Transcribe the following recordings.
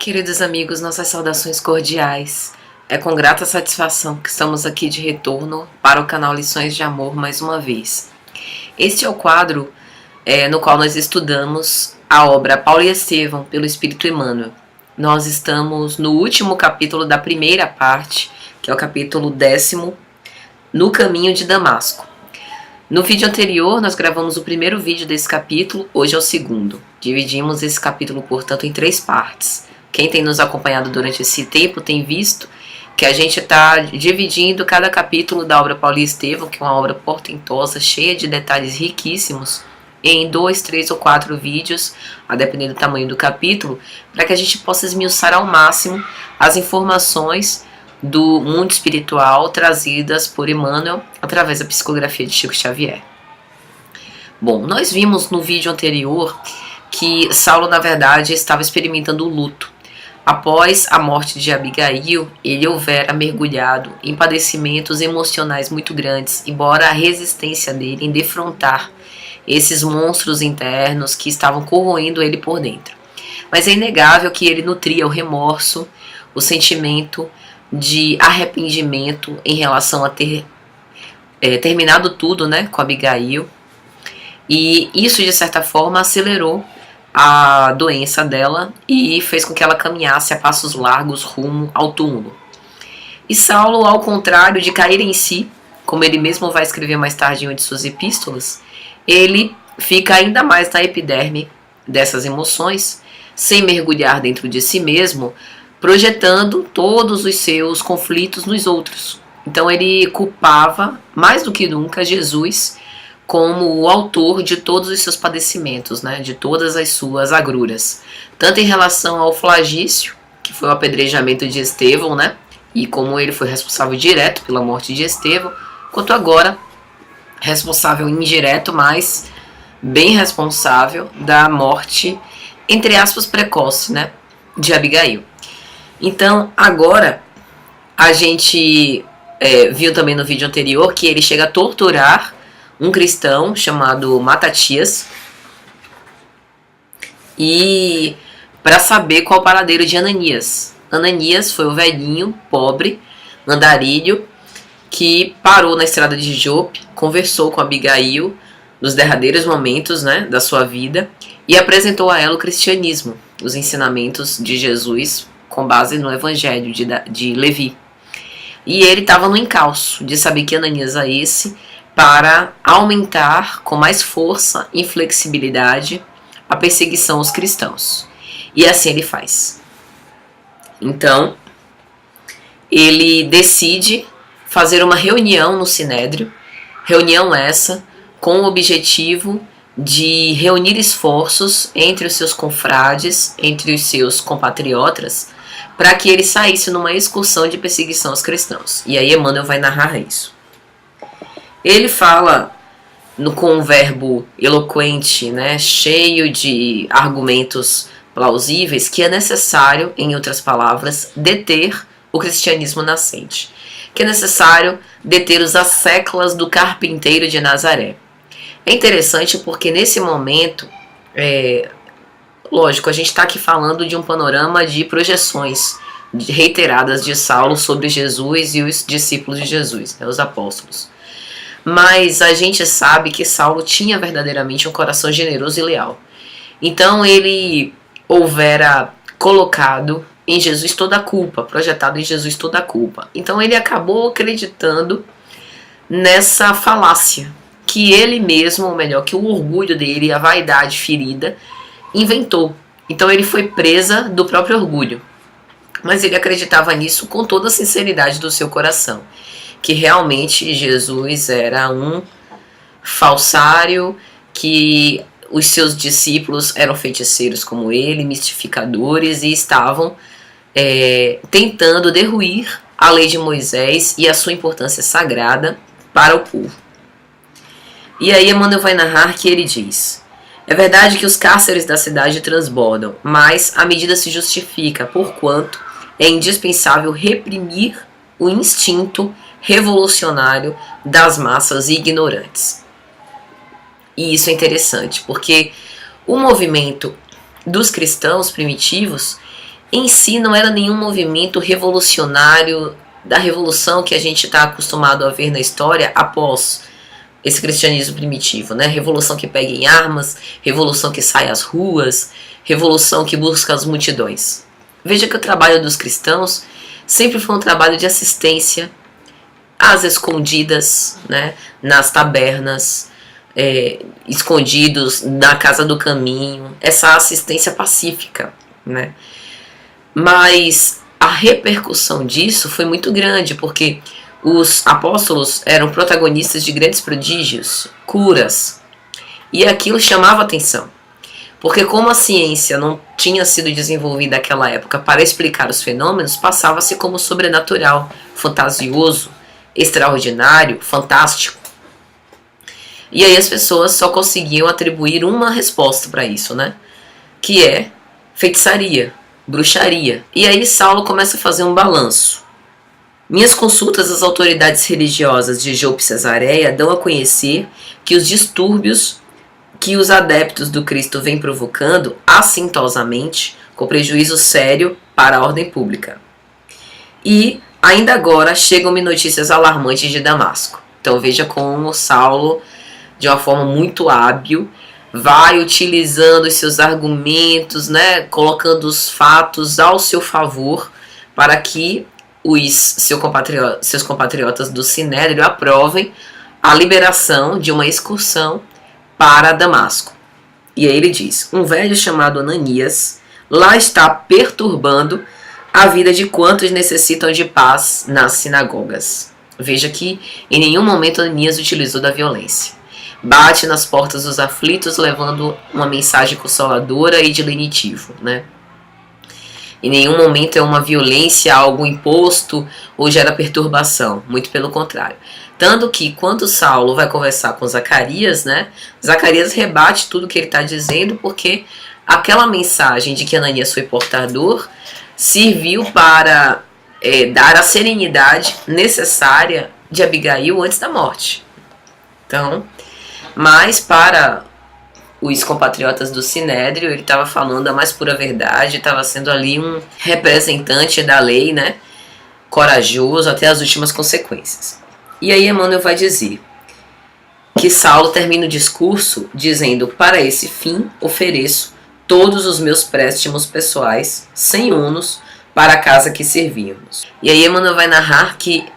Queridos amigos, nossas saudações cordiais. É com grata satisfação que estamos aqui de retorno para o canal Lições de Amor mais uma vez. Este é o quadro no qual nós estudamos a obra Paulo e Estevão, pelo Espírito Emmanuel. Nós estamos no último capítulo da primeira parte, que é o capítulo 10º, No Caminho de Damasco. No vídeo anterior, nós gravamos o primeiro vídeo desse capítulo, hoje é o segundo. Dividimos esse capítulo, portanto, em 3 partes. Quem tem nos acompanhado durante esse tempo tem visto que a gente está dividindo cada capítulo da obra Paulo e Estevão, que é uma obra portentosa, cheia de detalhes riquíssimos, em 2, 3 ou 4 vídeos, a depender do tamanho do capítulo, para que a gente possa esmiuçar ao máximo as informações do mundo espiritual trazidas por Emmanuel através da psicografia de Chico Xavier. Bom, nós vimos no vídeo anterior que Saulo, na verdade, estava experimentando o luto. Após a morte de Abigail, ele houvera mergulhado em padecimentos emocionais muito grandes, embora a resistência dele em defrontar esses monstros internos que estavam corroendo ele por dentro. Mas é inegável que ele nutria o remorso, o sentimento de arrependimento em relação a ter terminado tudo, com Abigail, e isso de certa forma acelerou a doença dela e fez com que ela caminhasse a passos largos rumo ao túmulo. E Saulo, ao contrário de cair em si, como ele mesmo vai escrever mais tarde em uma de suas epístolas, ele fica ainda mais na epiderme dessas emoções, sem mergulhar dentro de si mesmo, projetando todos os seus conflitos nos outros. Então ele culpava, mais do que nunca, Jesus como o autor de todos os seus padecimentos, de todas as suas agruras. Tanto em relação ao flagício, que foi o apedrejamento de Estevão, e como ele foi responsável direto pela morte de Estevão, quanto agora responsável indireto, mas bem responsável da morte, entre aspas, precoce, de Abigail. Então, agora, a gente viu também no vídeo anterior que ele chega a torturar um cristão chamado Matatias, e para saber qual o paradeiro de Ananias. Ananias foi o velhinho, pobre, andarilho, que parou na estrada de Jope, conversou com Abigail nos derradeiros momentos da sua vida e apresentou a ela o cristianismo, os ensinamentos de Jesus com base no evangelho de Levi. E ele estava no encalço de saber que Ananias é esse, para aumentar com mais força e flexibilidade a perseguição aos cristãos. E assim ele faz. Então, ele decide fazer uma reunião no Sinédrio, reunião essa com o objetivo de reunir esforços entre os seus confrades, entre os seus compatriotas, para que ele saísse numa excursão de perseguição aos cristãos. E aí Emmanuel vai narrar isso. Ele fala com um verbo eloquente, cheio de argumentos plausíveis, que é necessário, em outras palavras, deter o cristianismo nascente. Que é necessário deter os asseclas do carpinteiro de Nazaré. É interessante porque nesse momento, lógico, a gente está aqui falando de um panorama de projeções reiteradas de Saulo sobre Jesus e os discípulos de Jesus, os apóstolos. Mas a gente sabe que Saulo tinha verdadeiramente um coração generoso e leal. Então ele houvera colocado em Jesus toda a culpa, projetado em Jesus toda a culpa. Então ele acabou acreditando nessa falácia que ele mesmo, ou melhor, que o orgulho dele, a vaidade ferida, inventou. Então ele foi presa do próprio orgulho. Mas ele acreditava nisso com toda a sinceridade do seu coração, que realmente Jesus era um falsário, que os seus discípulos eram feiticeiros como ele, mistificadores, e estavam tentando derruir a lei de Moisés e a sua importância sagrada para o povo. E aí Emmanuel vai narrar que ele diz: é verdade que os cárceres da cidade transbordam, mas a medida se justifica, porquanto é indispensável reprimir o instinto revolucionário das massas ignorantes. E isso é interessante, porque o movimento dos cristãos primitivos em si não era nenhum movimento revolucionário da revolução que a gente está acostumado a ver na história após esse cristianismo primitivo, né? Revolução que pega em armas, revolução que sai às ruas, revolução que busca as multidões. Veja que o trabalho dos cristãos sempre foi um trabalho de assistência às escondidas, né? Nas tabernas, escondidos na casa do caminho, essa assistência pacífica, né? Mas a repercussão disso foi muito grande, porque os apóstolos eram protagonistas de grandes prodígios, curas, e aquilo chamava atenção. Porque como a ciência não tinha sido desenvolvida naquela época para explicar os fenômenos, passava-se como sobrenatural, fantasioso, extraordinário, fantástico. E aí as pessoas só conseguiam atribuir uma resposta para isso, né? Que é feitiçaria, bruxaria. E aí Saulo começa a fazer um balanço. Minhas consultas às autoridades religiosas de Jope e Cesareia dão a conhecer que os distúrbios que os adeptos do Cristo vêm provocando assintosamente, com prejuízo sério para a ordem pública. E ainda agora chegam-me notícias alarmantes de Damasco. Então veja como Saulo, de uma forma muito hábil, vai utilizando os seus argumentos, né, colocando os fatos ao seu favor para que seus compatriotas do Sinédrio aprovem a liberação de uma excursão para Damasco. E aí ele diz: um velho chamado Ananias lá está perturbando a vida de quantos necessitam de paz nas sinagogas. Veja que em nenhum momento Ananias utilizou da violência. Bate nas portas dos aflitos levando uma mensagem consoladora e de lenitivo, né? Em nenhum momento é uma violência, algo imposto ou gera perturbação, muito pelo contrário. Tanto que quando Saulo vai conversar com Zacarias, né, Zacarias rebate tudo que ele está dizendo, porque aquela mensagem de que Ananias foi portador serviu para dar a serenidade necessária de Abigail antes da morte. Então, mas para os compatriotas do Sinédrio, ele estava falando a mais pura verdade, estava sendo ali um representante da lei, né, corajoso até as últimas consequências. E aí Emmanuel vai dizer que Saulo termina o discurso dizendo: para esse fim ofereço todos os meus préstimos pessoais, sem ônus, para a casa que servíamos. E aí Emmanuel vai narrar que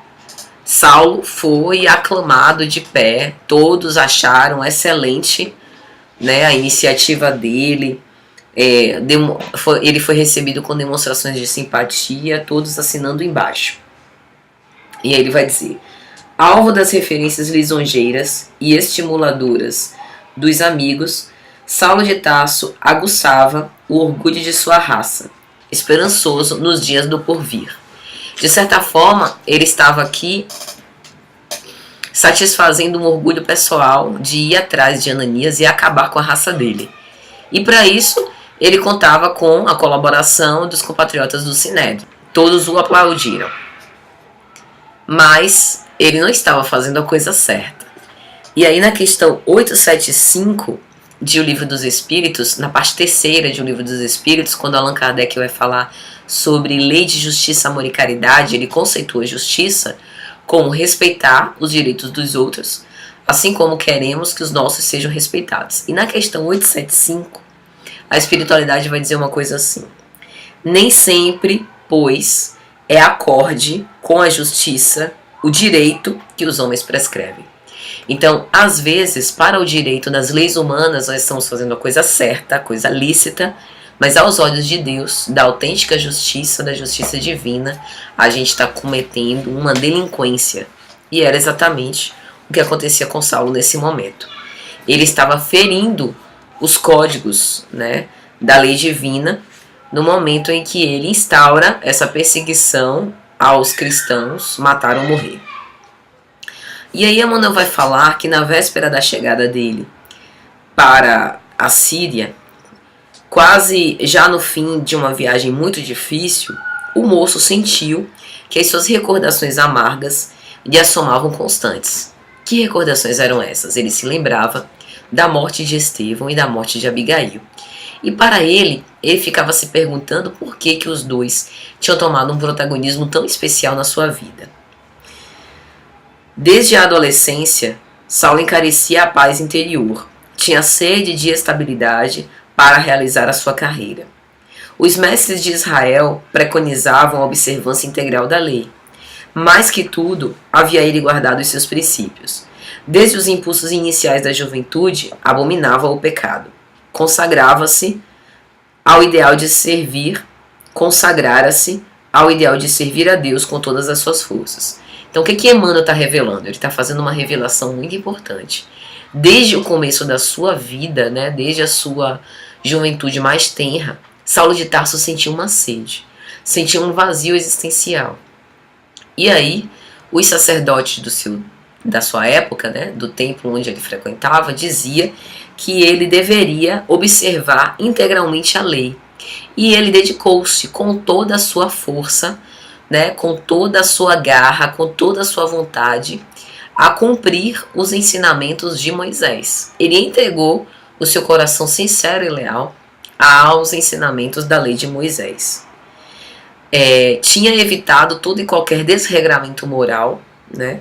Saulo foi aclamado de pé, todos acharam excelente, né, a iniciativa dele, ele foi recebido com demonstrações de simpatia, todos assinando embaixo. E aí ele vai dizer: alvo das referências lisonjeiras e estimuladoras dos amigos, Saulo de Tarso aguçava o orgulho de sua raça, esperançoso nos dias do porvir. De certa forma, ele estava aqui satisfazendo um orgulho pessoal de ir atrás de Ananias e acabar com a raça dele. E para isso, ele contava com a colaboração dos compatriotas do Sinédrio. Todos o aplaudiram. Mas ele não estava fazendo a coisa certa. E aí na questão 875 de O Livro dos Espíritos, na parte terceira de O Livro dos Espíritos, quando Allan Kardec vai falar sobre lei de justiça, amor e caridade, ele conceitua a justiça como respeitar os direitos dos outros, assim como queremos que os nossos sejam respeitados. E na questão 875, a espiritualidade vai dizer uma coisa assim: nem sempre, pois, é acorde com a justiça o direito que os homens prescrevem. Então, às vezes, para o direito das leis humanas, nós estamos fazendo a coisa certa, a coisa lícita, mas aos olhos de Deus, da autêntica justiça, da justiça divina, a gente está cometendo uma delinquência. E era exatamente o que acontecia com Saulo nesse momento. Ele estava ferindo os códigos, né, da lei divina no momento em que ele instaura essa perseguição aos cristãos, matar ou morrer. E aí Emmanuel vai falar que na véspera da chegada dele para a Síria, quase já no fim de uma viagem muito difícil, o moço sentiu que as suas recordações amargas lhe assomavam constantes. Que recordações eram essas? Ele se lembrava da morte de Estevão e da morte de Abigail. E para ele ficava se perguntando por que os dois tinham tomado um protagonismo tão especial na sua vida. Desde a adolescência, Saulo encarecia a paz interior, tinha sede de estabilidade para realizar a sua carreira. Os mestres de Israel preconizavam a observância integral da lei. Mais que tudo, havia ele guardado os seus princípios. Desde os impulsos iniciais da juventude, abominava o pecado. Consagrava-se ao ideal de servir, consagrara-se ao ideal de servir a Deus com todas as suas forças. Então, o que Emmanuel está revelando? Ele está fazendo uma revelação muito importante. Desde o começo da sua vida, né, desde a sua juventude mais tenra, Saulo de Tarso sentia uma sede, sentia um vazio existencial. E aí, os sacerdotes da sua época, né, do templo onde ele frequentava, dizia que ele deveria observar integralmente a lei. E ele dedicou-se com toda a sua força, né, com toda a sua garra, com toda a sua vontade, a cumprir os ensinamentos de Moisés. Ele entregou o seu coração sincero e leal aos ensinamentos da lei de Moisés. Tinha evitado todo e qualquer desregramento moral, né?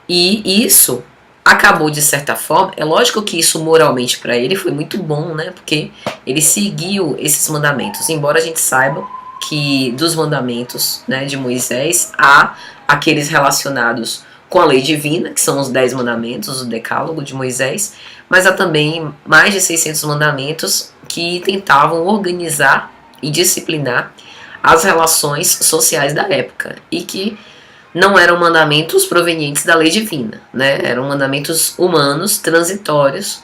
E isso acabou, de certa forma, é lógico que isso moralmente para ele foi muito bom, né? Porque ele seguiu esses mandamentos, embora a gente saiba que dos mandamentos, né, de Moisés há aqueles relacionados com a lei divina, que são os 10 mandamentos, o decálogo de Moisés, mas há também mais de 600 mandamentos que tentavam organizar e disciplinar as relações sociais da época e que não eram mandamentos provenientes da lei divina, né? Eram mandamentos humanos, transitórios.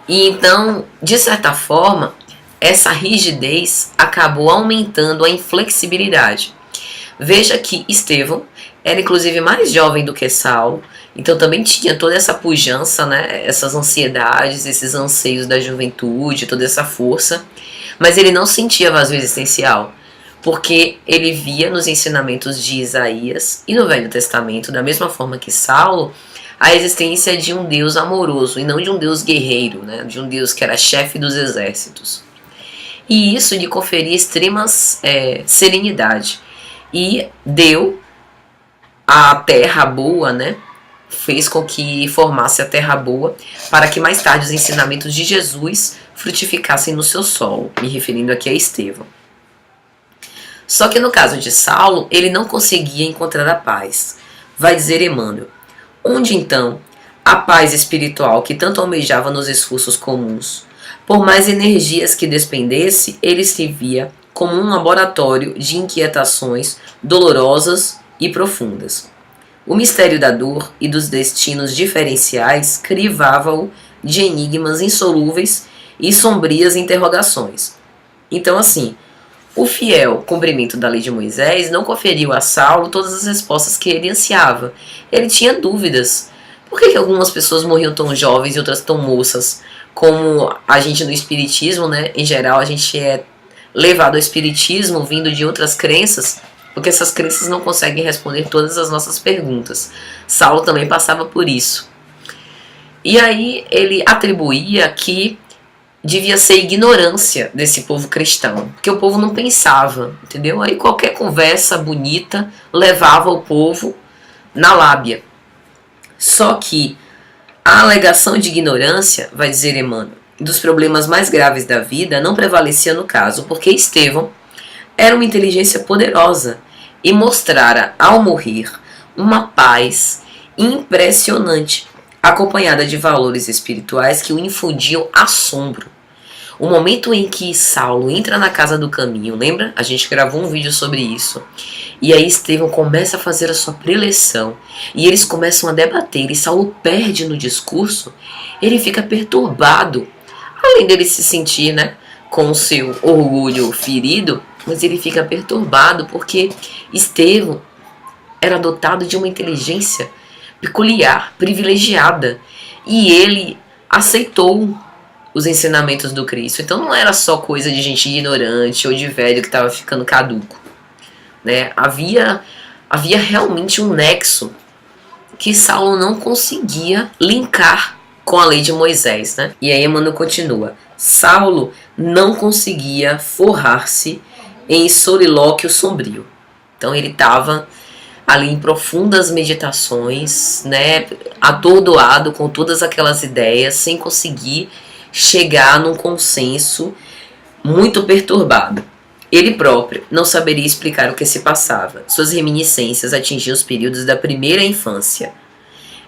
E então, de certa forma, essa rigidez acabou aumentando a inflexibilidade. Veja que Estevão era inclusive mais jovem do que Saulo, então também tinha toda essa pujança, né? Essas ansiedades, esses anseios da juventude, toda essa força, mas ele não sentia vazio existencial, porque ele via nos ensinamentos de Isaías e no Velho Testamento, da mesma forma que Saulo, a existência de um Deus amoroso e não de um Deus guerreiro, né? De um Deus que era chefe dos exércitos. E isso lhe conferia extrema serenidade. E deu a terra boa, né? Fez com que formasse a terra boa para que mais tarde os ensinamentos de Jesus frutificassem no seu solo, me referindo aqui a Estevão. Só que no caso de Saulo, ele não conseguia encontrar a paz. Vai dizer Emmanuel: onde então a paz espiritual que tanto almejava nos esforços comuns? Por mais energias que despendesse, ele se via como um laboratório de inquietações dolorosas e profundas. O mistério da dor e dos destinos diferenciais crivava-o de enigmas insolúveis e sombrias interrogações. Então, assim, o fiel cumprimento da lei de Moisés não conferiu a Saulo todas as respostas que ele ansiava. Ele tinha dúvidas. Por que algumas pessoas morriam tão jovens e outras tão moças? Como a gente no espiritismo, né? Em geral, a gente é levado ao espiritismo vindo de outras crenças, porque essas crenças não conseguem responder todas as nossas perguntas. Saulo também passava por isso. E aí ele atribuía que devia ser ignorância desse povo cristão, porque o povo não pensava, entendeu? Aí qualquer conversa bonita levava o povo na lábia. Só que a alegação de ignorância, vai dizer Emmanuel, dos problemas mais graves da vida não prevalecia no caso, porque Estevão era uma inteligência poderosa e mostrara, ao morrer, uma paz impressionante, acompanhada de valores espirituais que o infundiam assombro. O momento em que Saulo entra na casa do caminho, lembra? A gente gravou um vídeo sobre isso. E aí Estevão começa a fazer a sua preleção. E eles começam a debater. E Saulo perde no discurso. Ele fica perturbado. Além dele se sentir, né, com o seu orgulho ferido, mas ele fica perturbado porque Estevão era dotado de uma inteligência peculiar, privilegiada. E ele aceitou os ensinamentos do Cristo. Então não era só coisa de gente ignorante ou de velho que estava ficando caduco, né? Havia realmente um nexo que Saulo não conseguia linkar com a lei de Moisés, né? E aí Emmanuel continua: Saulo não conseguia forrar-se em solilóquio sombrio. Então ele estava ali em profundas meditações, né, atordoado com todas aquelas ideias, sem conseguir chegar num consenso, muito perturbado. Ele próprio não saberia explicar o que se passava. Suas reminiscências atingiam os períodos da primeira infância.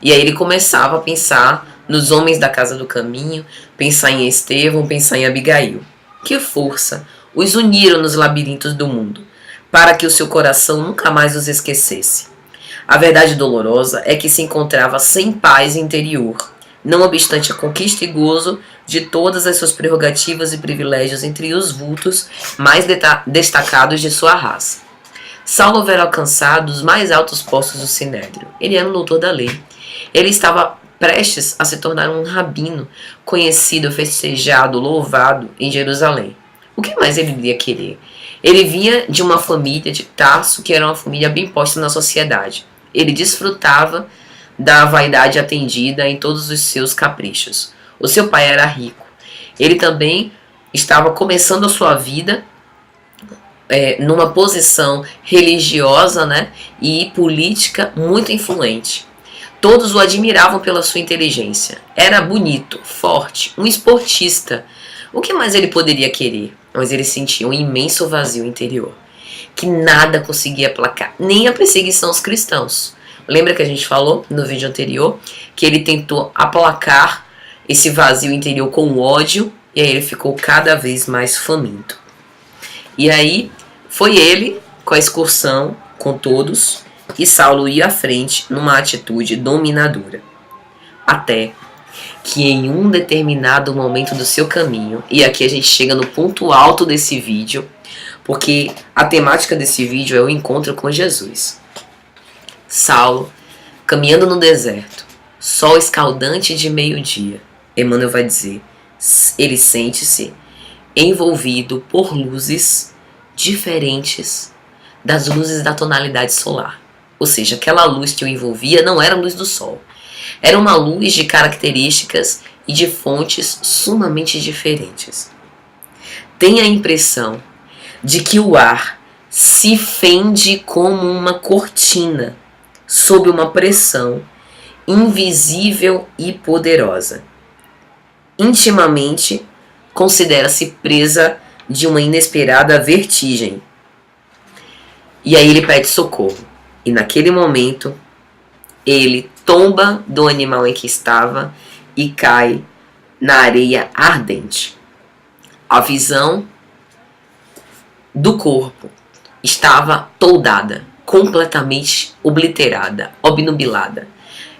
E aí ele começava a pensar nos homens da casa do caminho, pensar em Estevão, pensar em Abigail. Que força os uniram nos labirintos do mundo, para que o seu coração nunca mais os esquecesse. A verdade dolorosa é que se encontrava sem paz interior, não obstante a conquista e gozo de todas as suas prerrogativas e privilégios entre os vultos mais destacados de sua raça. Saulo houvera alcançado os mais altos postos do Sinédrio. Ele era um doutor da lei. Ele estava prestes a se tornar um rabino, conhecido, festejado, louvado em Jerusalém. O que mais ele iria querer? Ele vinha de uma família de Tarso, que era uma família bem posta na sociedade. Ele desfrutava da vaidade atendida em todos os seus caprichos. O seu pai era rico. Ele também estava começando a sua vida numa posição religiosa, né, e política muito influente. Todos o admiravam pela sua inteligência. Era bonito, forte, um esportista. O que mais ele poderia querer? Mas ele sentia um imenso vazio interior, que nada conseguia aplacar, nem a perseguição aos cristãos. Lembra que a gente falou no vídeo anterior que ele tentou aplacar esse vazio interior com o ódio, e aí ele ficou cada vez mais faminto. E aí foi ele com a excursão com todos, e Saulo ia à frente numa atitude dominadora. Até que em um determinado momento do seu caminho, e aqui a gente chega no ponto alto desse vídeo, porque a temática desse vídeo é o encontro com Jesus. Saulo, caminhando no deserto, sol escaldante de meio-dia, Emmanuel vai dizer, ele sente-se envolvido por luzes diferentes das luzes da tonalidade solar. Ou seja, aquela luz que o envolvia não era a luz do sol. Era uma luz de características e de fontes sumamente diferentes. Tem a impressão de que o ar se fende como uma cortina sob uma pressão invisível e poderosa. Intimamente, considera-se presa de uma inesperada vertigem. E aí ele pede socorro. E naquele momento, ele tomba do animal em que estava e cai na areia ardente. A visão do corpo estava toldada, completamente obliterada, obnubilada.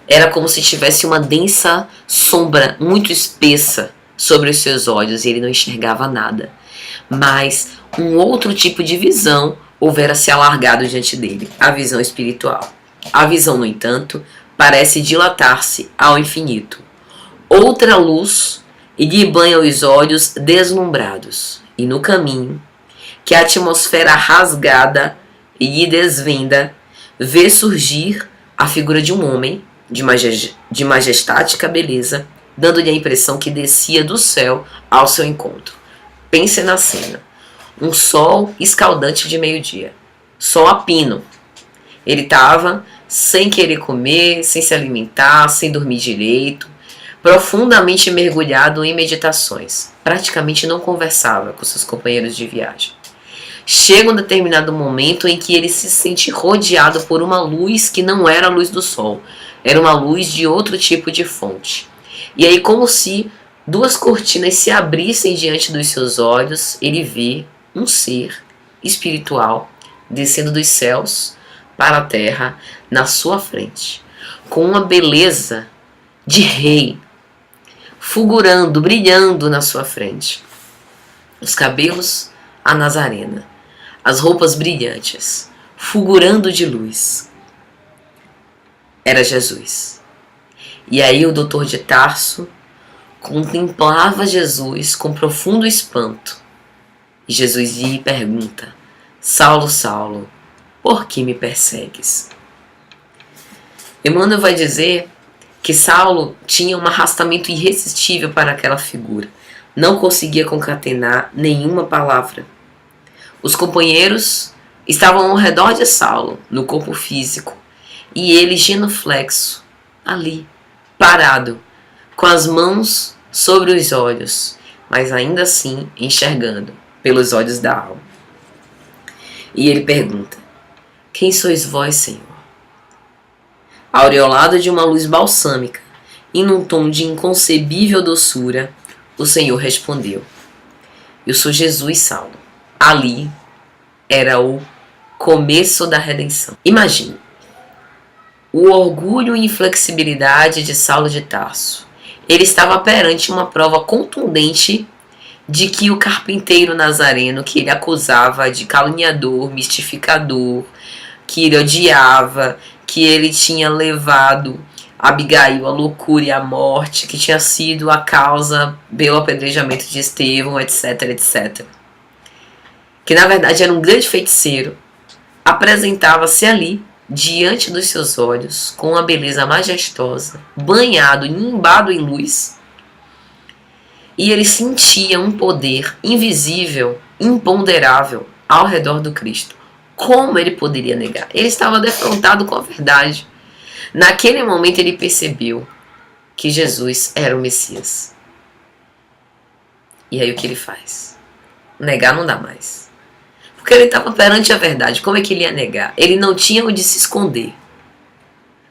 Era como se tivesse uma densa sombra muito espessa sobre os seus olhos e ele não enxergava nada. Mas um outro tipo de visão houvera se alargado diante dele, a visão espiritual. A visão, no entanto, parece dilatar-se ao infinito. Outra luz lhe banha os olhos deslumbrados, e no caminho, que a atmosfera rasgada lhe desvenda, vê surgir a figura de um homem de majestática beleza, dando-lhe a impressão que descia do céu ao seu encontro. Pense na cena. Um sol escaldante de meio-dia. Sol a pino. Ele estava sem querer comer, sem se alimentar, sem dormir direito, profundamente mergulhado em meditações. Praticamente não conversava com seus companheiros de viagem. Chega um determinado momento em que ele se sente rodeado por uma luz que não era a luz do sol. Era uma luz de outro tipo de fonte. E aí, como se duas cortinas se abrissem diante dos seus olhos, ele vê um ser espiritual descendo dos céus para a terra na sua frente, com uma beleza de rei, fulgurando, brilhando na sua frente. Os cabelos a nazarena, as roupas brilhantes, fulgurando de luz. Era Jesus. E aí o doutor de Tarso contemplava Jesus com profundo espanto. E Jesus lhe pergunta: Saulo, Saulo, por que me persegues? Emmanuel vai dizer que Saulo tinha um arrastamento irresistível para aquela figura. Não conseguia concatenar nenhuma palavra. Os companheiros estavam ao redor de Saulo, no corpo físico, e ele genuflexo, ali, parado, com as mãos sobre os olhos, mas ainda assim enxergando pelos olhos da alma. E ele pergunta: quem sois vós, Senhor? Aureolado de uma luz balsâmica e num tom de inconcebível doçura, o Senhor respondeu: eu sou Jesus, Saulo. Ali era o começo da redenção. Imagine o orgulho e inflexibilidade de Saulo de Tarso. Ele estava perante uma prova contundente de que o carpinteiro nazareno, que ele acusava de caluniador, mistificador, que ele odiava, que ele tinha levado Abigail à loucura e à morte, que tinha sido a causa pelo apedrejamento de Estevão, etc, etc. Que na verdade era um grande feiticeiro, apresentava-se ali, diante dos seus olhos, com uma beleza majestosa, banhado, nimbado em luz, e ele sentia um poder invisível, imponderável, ao redor do Cristo. Como ele poderia negar? Ele estava defrontado com a verdade. Naquele momento ele percebeu que Jesus era o Messias. E aí o que ele faz? Negar não dá mais. Porque ele estava perante a verdade. Como é que ele ia negar? Ele não tinha onde se esconder.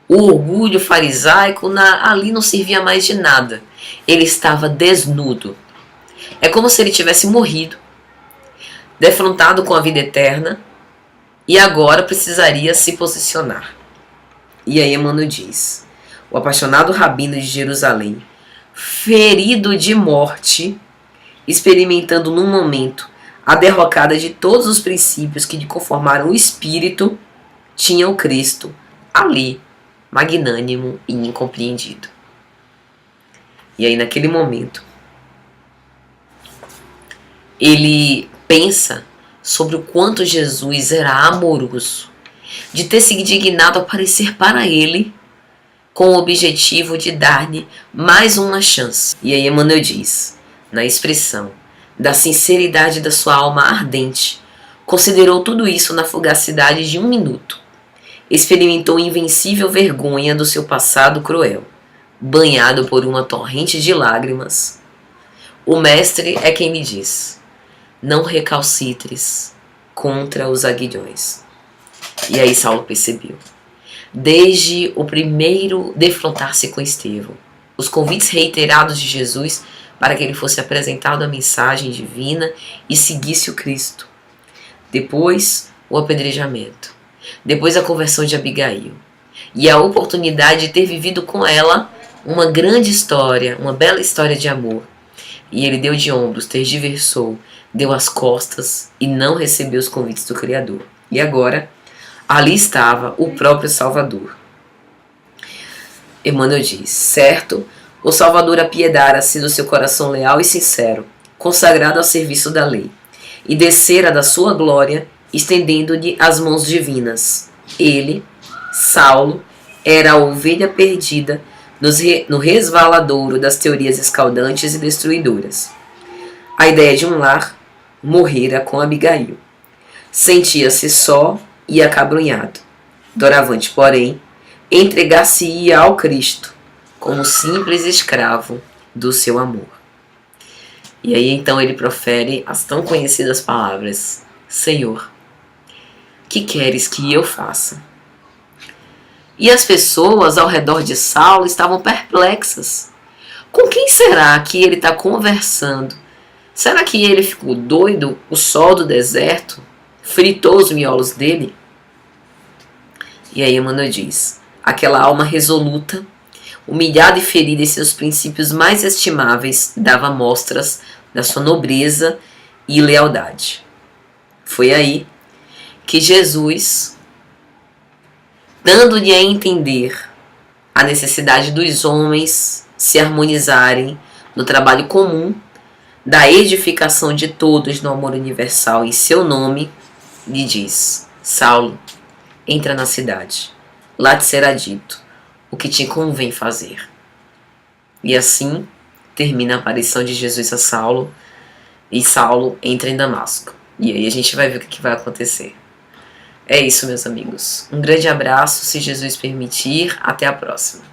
O orgulho farisaico ali não servia mais de nada. Ele estava desnudo. É como se ele tivesse morrido, defrontado com a vida eterna, e agora precisaria se posicionar. E aí Emmanuel diz: o apaixonado rabino de Jerusalém, ferido de morte, experimentando num momento a derrocada de todos os princípios que lhe conformaram o espírito, tinha o Cristo ali, magnânimo e incompreendido. E aí naquele momento ele pensa sobre o quanto Jesus era amoroso, de ter se dignado a aparecer para ele com o objetivo de dar-lhe mais uma chance. E aí Emmanuel diz, na expressão da sinceridade da sua alma ardente, considerou tudo isso na fugacidade de 1 minuto. Experimentou invencível vergonha do seu passado cruel, banhado por uma torrente de lágrimas. O mestre é quem lhe diz: não recalcitres contra os aguilhões. E aí Saulo percebeu, desde o primeiro defrontar-se com Estevão, os convites reiterados de Jesus para que ele fosse apresentado a mensagem divina e seguisse o Cristo. Depois, o apedrejamento. Depois, a conversão de Abigail. E a oportunidade de ter vivido com ela uma grande história, uma bela história de amor. E ele deu de ombros, tergiversou, deu as costas e não recebeu os convites do Criador. E agora, ali estava o próprio Salvador. Emmanuel diz: certo, o Salvador apiedara-se do seu coração leal e sincero, consagrado ao serviço da lei, e descera da sua glória, estendendo-lhe as mãos divinas. Ele, Saulo, era a ovelha perdida no resvaladouro das teorias escaldantes e destruidoras. A ideia de um lar morrera com Abigail. Sentia-se só e acabrunhado. Doravante, porém, entregar-se-ia ao Cristo, como simples escravo do seu amor. E aí então ele profere as tão conhecidas palavras: Senhor, que queres que eu faça? E as pessoas ao redor de Saulo estavam perplexas. Com quem será que ele está conversando? Será que ele ficou doido? O sol do deserto fritou os miolos dele? E aí Emmanuel diz: aquela alma resoluta, humilhada e ferida em seus princípios mais estimáveis, dava mostras da sua nobreza e lealdade. Foi aí que Jesus, dando-lhe a entender a necessidade dos homens se harmonizarem no trabalho comum, da edificação de todos no amor universal em seu nome, lhe diz: Saulo, entra na cidade, lá te será dito o que te convém fazer. E assim termina a aparição de Jesus a Saulo, e Saulo entra em Damasco. E aí a gente vai ver o que vai acontecer. É isso, meus amigos. Um grande abraço, se Jesus permitir. Até a próxima.